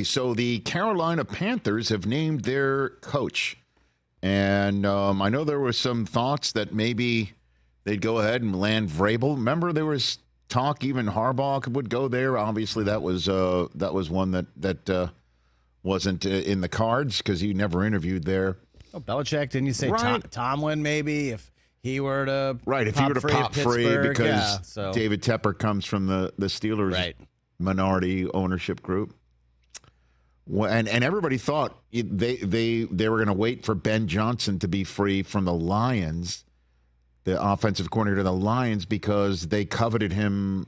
So the Carolina Panthers have named their coach. And I know there were some thoughts that maybe they'd go ahead and land Vrabel. Remember, there was talk even Harbaugh would go there. Obviously, that was one that wasn't in the cards because he never interviewed there. Oh, Belichick, didn't you say Right. Tomlin maybe if he were to pop free because so. David Tepper comes from the Steelers minority ownership group. And everybody thought they were going to wait for Ben Johnson to be free from the Lions, the offensive coordinator of the Lions, because they coveted him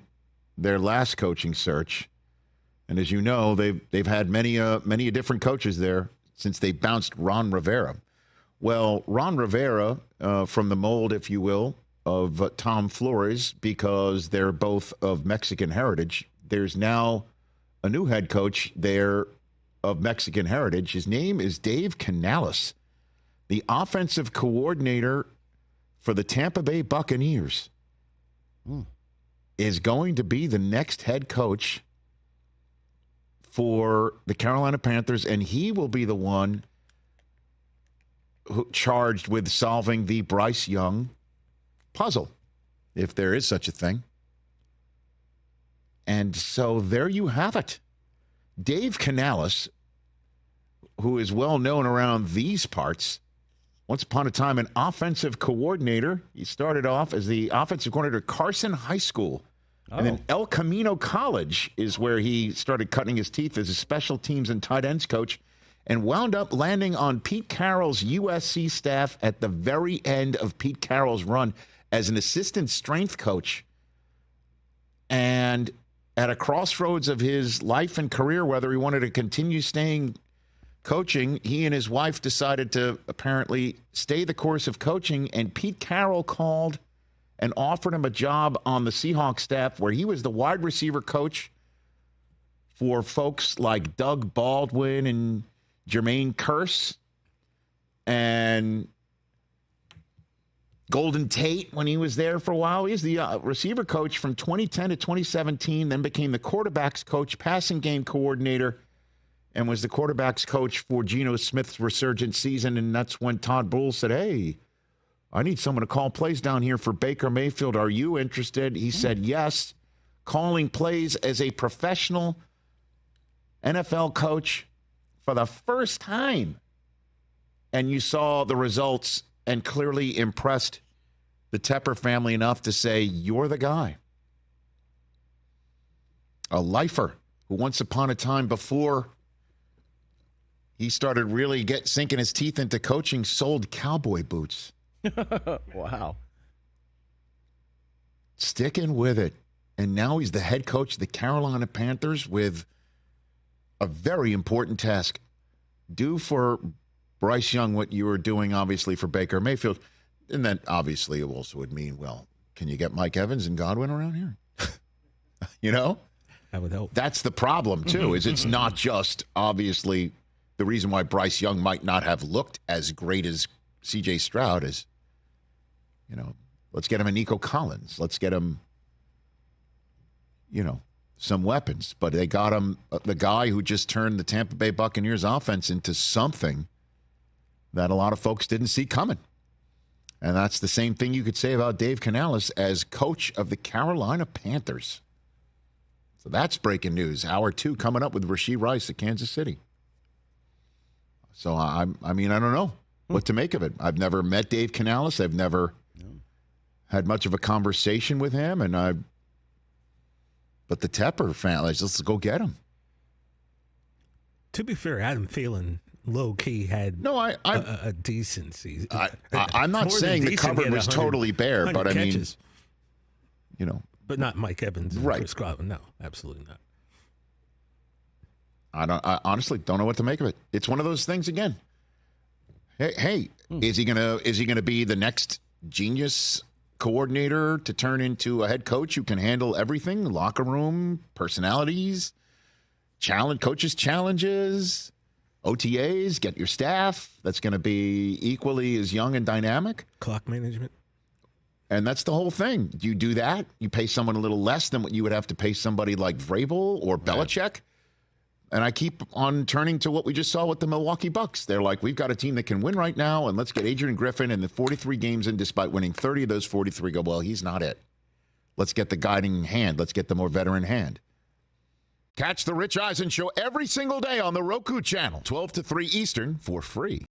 their last coaching search. And as you know, they've had many different coaches there since they bounced Ron Rivera. Well, Ron Rivera, from the mold, if you will, of Tom Flores, because they're both of Mexican heritage, there's now a new head coach there of Mexican heritage. His name is Dave Canales, the offensive coordinator for the Tampa Bay Buccaneers, is going to be the next head coach for the Carolina Panthers, and he will be the one charged with solving the Bryce Young puzzle, if there is such a thing. And so there you have it. Dave Canales, who is well known around these parts, once upon a time an offensive coordinator. He started off as the offensive coordinator at Carson High School. And then El Camino College is where he started cutting his teeth as a special teams and tight ends coach, and wound up landing on Pete Carroll's USC staff at the very end of Pete Carroll's run as an assistant strength coach. And at a crossroads of his life and career, whether he wanted to continue staying coaching, he and his wife decided to apparently stay the course of coaching, and Pete Carroll called and offered him a job on the Seahawks staff where he was the wide receiver coach for folks like Doug Baldwin and Jermaine Kearse and Golden Tate when he was there for a while. He was the receiver coach from 2010 to 2017, then became the quarterback's coach, passing game coordinator, and was the quarterback's coach for Geno Smith's resurgent season. And that's when Todd Bowles said, hey, I need someone to call plays down here for Baker Mayfield. Are you interested? He said yes. Calling plays as a professional NFL coach for the first time. And you saw the results and clearly impressed the Tepper family enough to say, you're the guy. A lifer who once upon a time, before he started really sinking his teeth into coaching, sold cowboy boots. Wow. Sticking with it. And now he's the head coach of the Carolina Panthers with a very important task. Do for Bryce Young what you were doing, obviously, for Baker Mayfield. And then, obviously, it also would mean, well, can you get Mike Evans and Godwin around here? You know? That would help. That's the problem, too, is it's not just, obviously, the reason why Bryce Young might not have looked as great as C.J. Stroud is, you know, let's get him a Nico Collins. Let's get him, you know, some weapons. But they got him the guy who just turned the Tampa Bay Buccaneers offense into something that a lot of folks didn't see coming. And that's the same thing you could say about Dave Canales as coach of the Carolina Panthers. So that's breaking news. Hour 2 coming up with Rashee Rice at Kansas City. So, I mean, I don't know what to make of it. I've never met Dave Canales. I've never had much of a conversation with him. But the Tepper family, let's go get him. To be fair, Adam Thielen low-key had a decent season. I'm not saying the cupboard was totally bare, but I mean, you know. But not Mike Evans and Chris Godwin. No, absolutely not. I honestly don't know what to make of it. It's one of those things again. Hey, is he gonna be the next genius coordinator to turn into a head coach who can handle everything? Locker room, personalities, coaches' challenges, OTAs, get your staff that's going to be equally as young and dynamic. Clock management. And that's the whole thing. You do that, you pay someone a little less than what you would have to pay somebody like Vrabel or Belichick. And I keep on turning to what we just saw with the Milwaukee Bucs. They're like, we've got a team that can win right now, and let's get Adrian Griffin in the 43 games in, despite winning 30 of those 43. Go, well, he's not it. Let's get the guiding hand. Let's get the more veteran hand. Catch the Rich Eisen Show every single day on the Roku channel, 12 to 3 Eastern, for free.